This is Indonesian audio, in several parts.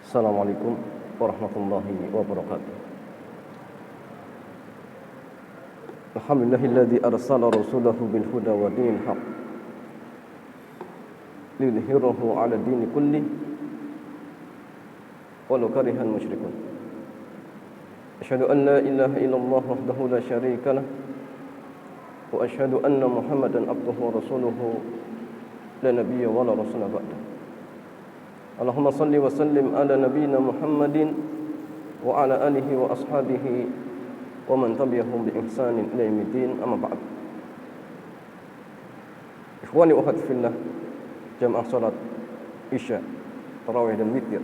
Assalamualaikum warahmatullahi wabarakatuh. Alhamdulillahilladzi arsala rasulahu bil huda wa dinil haq liyudhhirahu 'ala dini kulli walau karihal musyrikun. Asyhadu an la ilaha illallah wahdahu la syarika lah wa asyhadu anna Muhammadan abduhu wa rasuluhu la nabiyya wa la rasula ba'da. Allahumma salli wa sallim ala nabiyyina Muhammadin wa ala alihi wa ashabihi wa man tabi'ahum bi ihsanin ila yaumiddin, amma ba'd. Ikhwani wa akhwati fillah, jamaah salat Isya, tarawih dan witir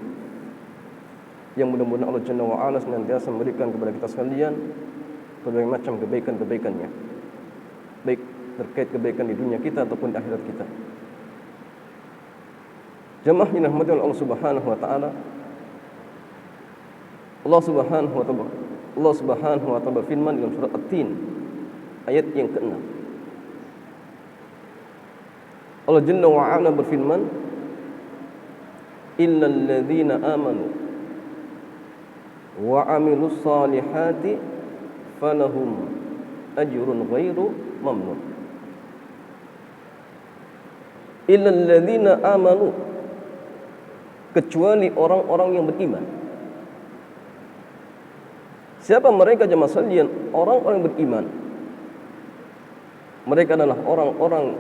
yang mudah-mudahan Allah Jalla wa Ala senantiasa memberikan kepada kita sekalian berbagai macam kebaikan-kebaikannya, baik terkait kebaikan di dunia kita ataupun di akhirat kita. Jamaah yang dirahmati oleh Allah Subhanahu wa taala. Allah Subhanahu wa taala berfirman dalam surah At-Tin ayat yang ke-6. Allah Jalla wa Ala berfirman, "Illal ladzina amanu wa 'amilus salihati falahum ajrun ghairu mamnun." Illal ladzina amanu, kecuali orang-orang yang beriman. Siapa mereka jemaah sekalian? Orang-orang yang beriman. Mereka adalah orang-orang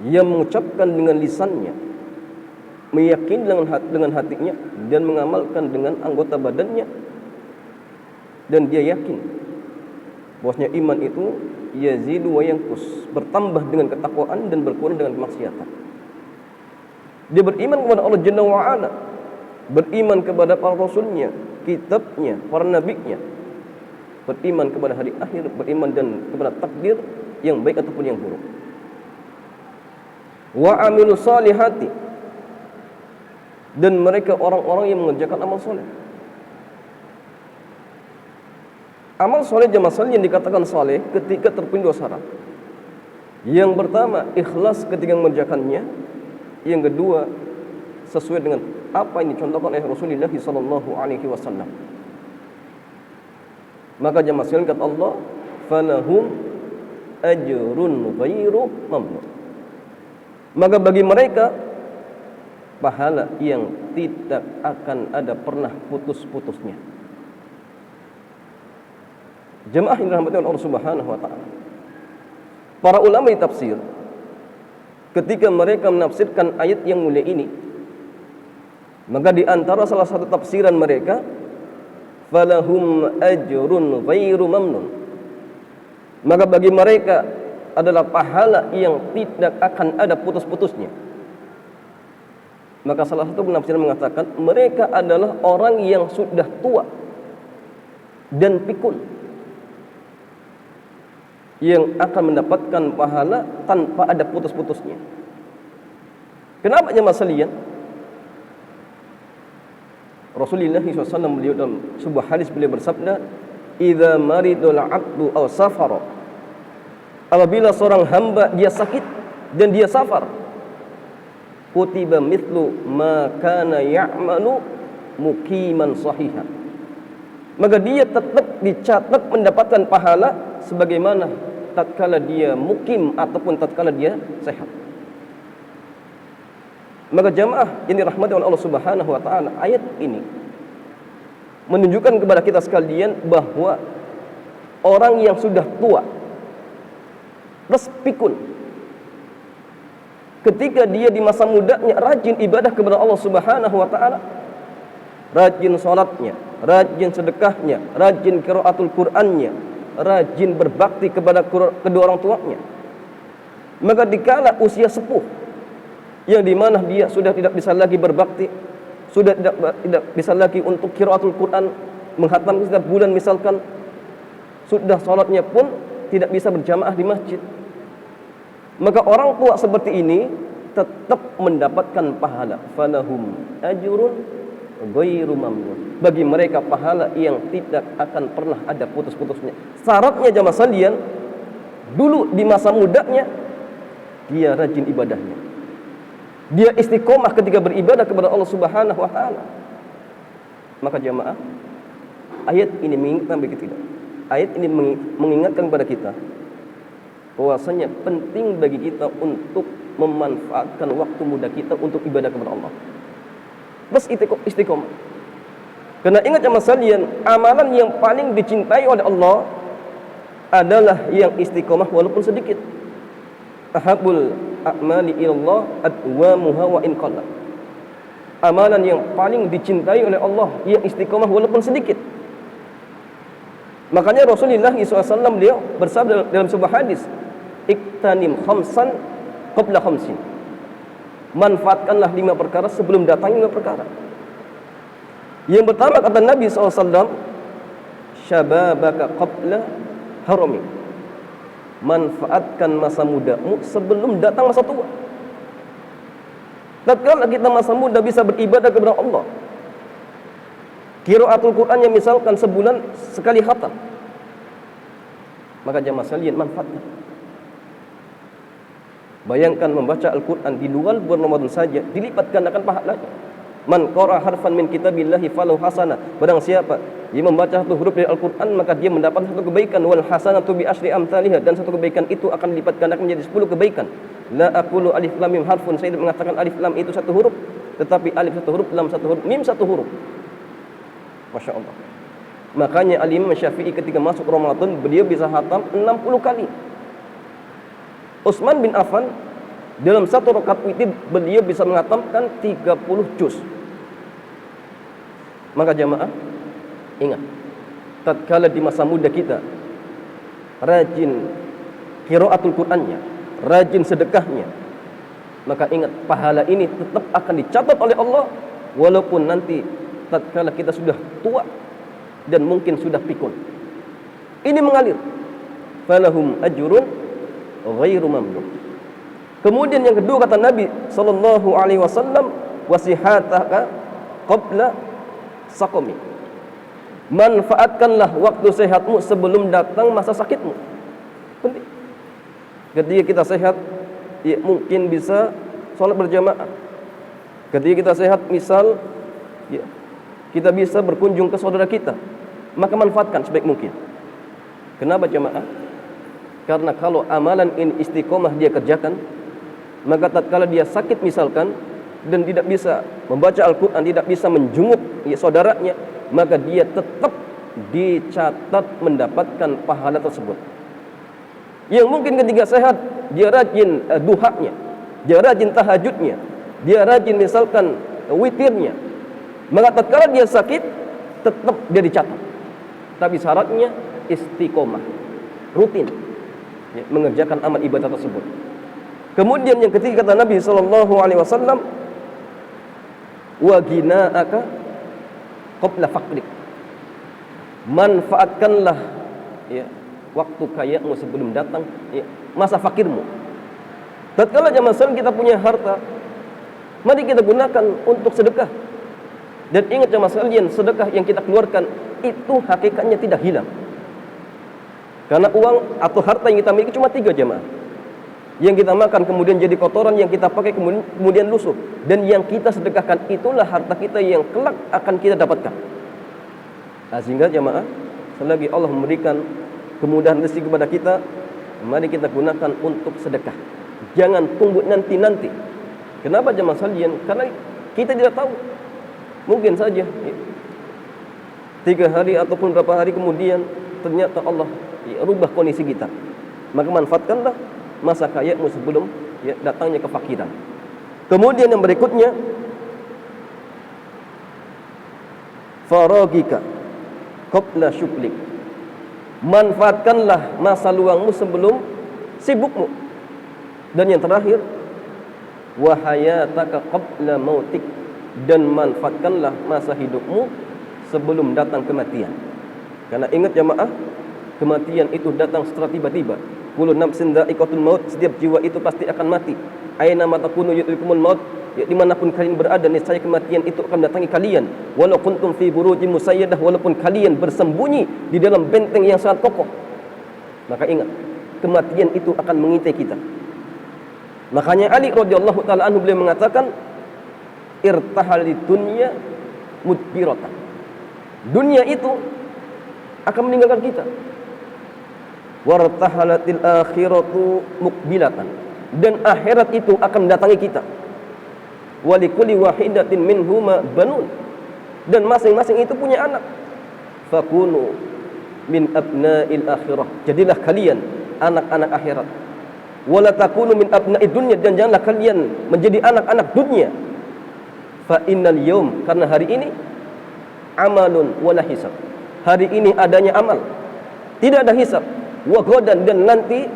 yang mengucapkan dengan lisannya, meyakini dengan hatinya, dan mengamalkan dengan anggota badannya, dan dia yakin bahwasanya iman itu yazidu wa yanqus, bertambah dengan ketakwaan dan berkurang dengan kemaksiatan. Dia beriman kepada Allah Jalla wa Ala, beriman kepada para rasulnya, kitabnya, para nabinya, beriman kepada hari akhir, beriman dan kepada takdir yang baik ataupun yang buruk. Wa 'amilus salihati, dan mereka orang-orang yang mengerjakan amal soleh. Amal soleh jemaah sekalian dikatakan soleh ketika terpenuhi dua syarat. Yang pertama, ikhlas ketika mengerjakannya. Yang kedua, sesuai dengan apa yang dicontohkan oleh Rasulullah sallallahu alaihi wasallam. Maka jemaah sekalian kata Allah, "Falahum ajrun ghairu mamnun." Maka bagi mereka pahala yang tidak akan ada pernah putus-putusnya. Jemaah yang dirahmati oleh Allah Subhanahu wa taala. Para ulama di tafsir ketika mereka menafsirkan ayat yang mulia ini, maka di antara salah satu tafsiran mereka, falahum ajrun ghairu mamnun, maka bagi mereka adalah pahala yang tidak akan ada putus-putusnya. Maka salah satu penafsiran mengatakan mereka adalah orang yang sudah tua dan pikun, yang akan mendapatkan pahala tanpa ada putus-putusnya. Kenapa jemaah sekalian? Rasulullah SAW beliau dalam sebuah hadis beliau bersabda, "Idza maridul 'abdu aw safara." Apabila seorang hamba dia sakit dan dia safar, kutiba mithlu ma kana ya'malu muqiman sahihan. Maka dia tetap dicatat mendapatkan pahala sebagaimana tatkala dia mukim ataupun tatkala dia sehat. Maka jamaah yang dirahmati oleh Allah Subhanahu wa taala, ayat ini menunjukkan kepada kita sekalian bahwa orang yang sudah tua plus pikun, ketika dia di masa mudanya rajin ibadah kepada Allah Subhanahu wa taala, rajin salatnya, rajin sedekahnya, rajin qiraatul Qur'annya, rajin berbakti kepada kedua orang tuanya, maka dikala usia sepuh yang dimana dia sudah tidak bisa lagi berbakti, sudah tidak bisa lagi untuk qiraatul Quran, menghatam setiap bulan misalkan, sudah salatnya pun tidak bisa berjamaah di masjid, maka orang tua seperti ini tetap mendapatkan pahala, falahum ajrun ghairu mamnun, bagi mereka pahala yang tidak akan pernah ada putus-putusnya. Syaratnya jamaah sekalian, dulu di masa mudanya dia rajin ibadahnya, dia istiqomah ketika beribadah kepada Allah Subhanahu wa taala. Maka jamaah, ayat ini mengingatkan bagi kita. Ayat ini mengingatkan kepada kita bahwasanya penting bagi kita untuk memanfaatkan waktu muda kita untuk ibadah kepada Allah. Bas istiqomah. Karena ingat jamaah sekalian, amalan yang paling dicintai oleh Allah adalah yang istiqomah walaupun sedikit. Ahabul a'mali ilallah adwamuha wa in qalla. Amalan yang paling dicintai oleh Allah yang istiqomah walaupun sedikit. Makanya Rasulullah SAW beliau bersabda dalam sebuah hadis, iktanim khamsan qabla khamsin. Manfaatkanlah 5 perkara sebelum datangnya 5 perkara. Yang pertama kata Nabi SAW, syababaka qabla harami. Manfaatkan masa mudamu sebelum datang masa tua. Tatkala kita masa muda bisa beribadah kepada Allah, qiraatul Quran yang misalkan sebulan sekali khatam, maka jamaah sekalian manfaatkan. Bayangkan membaca Al-Quran di luar bulan Ramadan saja dilipat gandakan pahalanya. Man qara harfan min kitabillahi falahu hasanah. Barang siapa yang membaca satu huruf dari Al-Quran, maka dia mendapat satu kebaikan. Wal hasanatu bi asyri amsalihha, dan satu kebaikan itu akan dilipat gandakan menjadi 10 kebaikan. La aqulu alif lam mim harfun, saya tidak mengatakan alif lam itu satu huruf, tetapi alif satu huruf, lam satu huruf, mim satu huruf. Masya Allah. Makanya Al-Imam Syafi'i ketika masuk Ramadan beliau bisa khatam 60 kali. Utsman bin Affan dalam satu rakaat witir beliau bisa menghatamkan 30 juz. Maka jamaah, ingat, tatkala di masa muda kita rajin qiraatul Qur'annya, rajin sedekahnya, maka ingat pahala ini tetap akan dicatat oleh Allah walaupun nanti tatkala kita sudah tua dan mungkin sudah pikun. Ini mengalir. Falahum ajrun ghairu mamnun. Kemudian yang kedua kata Nabi sallallahu alaihi wasallam, wasihataka qabla saqami. Manfaatkanlah waktu sehatmu sebelum datang masa sakitmu. Penting. Ketika kita sehat, ya mungkin bisa sholat berjamaah. Ketika kita sehat, misal ya, kita bisa berkunjung ke saudara kita, maka manfaatkan sebaik mungkin. Kenapa jamaah? Karena kalau amalan ini istiqomah dia kerjakan, maka tatkala dia sakit misalkan dan tidak bisa membaca Al-Quran, tidak bisa menjenguk ya, saudaranya, maka dia tetap dicatat mendapatkan pahala tersebut. Yang mungkin ketika sehat dia rajin duhanya, dia rajin tahajudnya, dia rajin misalkan witirnya, maka tatkala dia sakit tetap dia dicatat. Tapi syaratnya istiqomah, rutin ya, mengerjakan amal ibadah tersebut. Kemudian yang ketiga kata Nabi sallallahu alaihi wasallam, wa ghinaaka qabla faqrik. Manfaatkanlah ya waktu kayamu sebelum datang ya, masa fakirmu. Tatkala zaman sekarang kita punya harta, mari kita gunakan untuk sedekah. Dan ingat jemaah sekalian, sedekah yang kita keluarkan itu hakikatnya tidak hilang. Karena uang atau harta yang kita miliki cuma 3 jemaah. Yang kita makan kemudian jadi kotoran, yang kita pakai kemudian lusuh, dan yang kita sedekahkan itulah harta kita yang kelak akan kita dapatkan. Nah, sehingga jemaah, selagi Allah memberikan kemudahan rezeki kepada kita, mari kita gunakan untuk sedekah. Jangan tunggu nanti-nanti. Kenapa jemaah sekalian? Karena kita tidak tahu. Mungkin saja 3 hari ataupun berapa hari kemudian ternyata Allah rubah kondisi kita. Maka manfaatkanlah masa kayamu sebelum datangnya kefakiran. Kemudian yang berikutnya, faragika qabla syuklik. Manfaatkanlah masa luangmu sebelum sibukmu. Dan yang terakhir, wa hayataka qabla mautik. Dan manfaatkanlah masa hidupmu sebelum datang kematian. Karena ingat jemaah, kematian itu datang secara tiba-tiba. Kullu nafsin dha'iqatul maut, setiap jiwa itu pasti akan mati. Aina ma takunu yudrikumul maut, ya, dimanapun kalian berada niscaya kematian itu akan mendatangi kalian. Walau kuntum fi burujin musayyadah, walaupun kalian bersembunyi di dalam benteng yang sangat kokoh. Maka ingat, kematian itu akan mengintai kita. Makanya Ali radhiyallahu taala anhu beliau mengatakan, irtahalid dunya mudbiratan. Dunia itu akan meninggalkan kita. Wartahalatil akhiratu muqbilatan. Dan akhirat itu akan mendatangi kita. Walikulli wahidatin minhuma banun. Dan masing-masing itu punya anak. Fakunu min abna'il akhirah. Jadilah kalian anak-anak akhirat. Wala takunu min abna'id dunya, dan janganlah kalian menjadi anak-anak dunia. Fa innal yawm, karena hari ini amalun wala hisab. Hari ini adanya amal, tidak ada hisab. Wa ghadan, dan nanti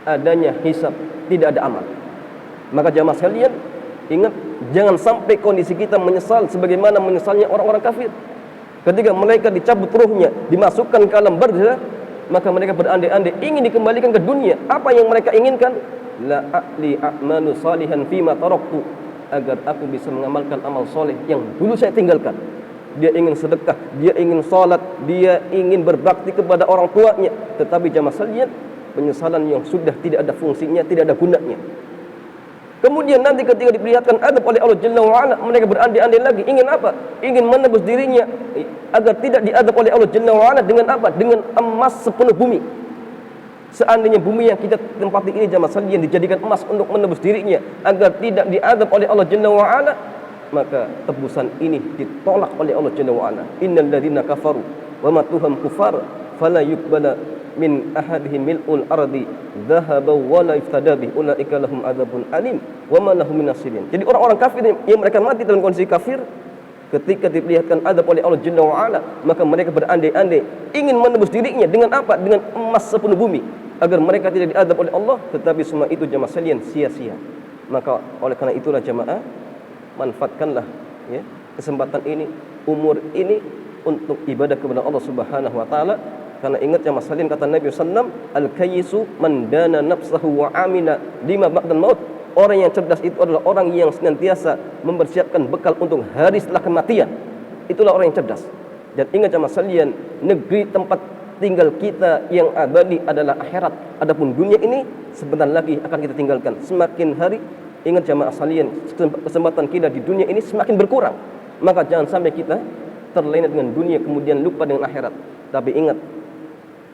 adanya hisab, tidak ada amal. Maka jamaah sekalian, ingat, jangan sampai kondisi kita menyesal sebagaimana menyesalnya orang-orang kafir. Ketika mereka dicabut ruhnya, dimasukkan ke alam barzakh, maka mereka berandai-andai ingin dikembalikan ke dunia. Apa yang mereka inginkan? La a'li a'malu salihan fima taraktu, agar aku bisa mengamalkan amal soleh yang dulu saya tinggalkan. Dia ingin sedekah, dia ingin salat, dia ingin berbakti kepada orang tuanya. Tetapi jamaah sekalian, penyesalan yang sudah tidak ada fungsinya, tidak ada gunanya. Kemudian nanti ketika diperlihatkan adab oleh Allah Jalla wa'ala, mereka berandai-andai lagi. Ingin apa? Ingin menebus dirinya agar tidak diadab oleh Allah Jalla wa'ala dengan apa? Dengan emas sepenuh bumi. Seandainya bumi yang kita tempati ini jamaah sekalian dijadikan emas untuk menebus dirinya agar tidak diadab oleh Allah Jalla wa'ala, maka tebusan ini ditolak oleh Allah Jalla wa'ala. Innal ladzina kafaru wa matuhum kufar fala yuqbala min ahadihim mil'ul ardi dhahaban wa la iftada bih ulaika lahum adzabun alim wa ma lahum min nasirin. Jadi orang-orang kafir yang mereka mati dalam kondisi kafir, ketika diperlihatkan adab oleh Allah Jalla wa'ala, maka mereka berandai-andai ingin menebus dirinya dengan apa? Dengan emas sepenuh bumi, agar mereka tidak diadab oleh Allah. Tetapi semua itu jamaah sekalian sia-sia. Maka oleh karena itulah jamaah, manfaatkanlah ya kesempatan ini, umur ini, untuk ibadah kepada Allah Subhanahu wa taala. Karena ingat jamaah sekalian, kata Nabi sallallahu alaihi wasallam, al-kayyisu man dana nafsahu wa amila lima ba'dal maut. Orang yang cerdas itu adalah orang yang senantiasa mempersiapkan bekal untuk hari setelah kematian. Itulah orang yang cerdas. Dan ingat jamaah sekalian, negeri tempat tinggal kita yang abadi adalah akhirat. Adapun dunia ini sebentar lagi akan kita tinggalkan. Semakin hari, ingat jamaah sekalian, kesempatan kita di dunia ini semakin berkurang. Maka jangan sampai kita terlena dengan dunia kemudian lupa dengan akhirat. Tapi ingat,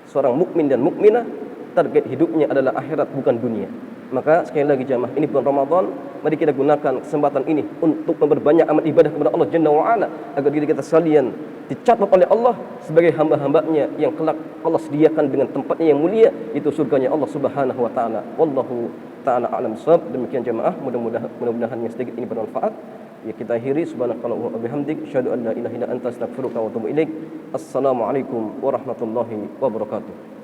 seorang mukmin dan mukminah, target hidupnya adalah akhirat, bukan dunia. Maka sekali lagi jamaah, ini bulan Ramadan, mari kita gunakan kesempatan ini untuk memperbanyak amal ibadah kepada Allah Jalla wa'ala, agar diri kita sekalian dicatat oleh Allah sebagai hamba-hambanya yang kelak Allah sediakan dengan tempatnya yang mulia, itu surganya Allah Subhanahu wa ta'ala. Wallahu ta'ala a'lam bissawab. Demikian jamaah, mudah-mudahan yang sedikit ini bermanfaat. Ya, kita akhiri, subhanakallahumma wa bihamdik, asyhadu an la ilaha illa anta, astaghfiruka wa atubu ilaik. Assalamualaikum warahmatullahi wabarakatuh.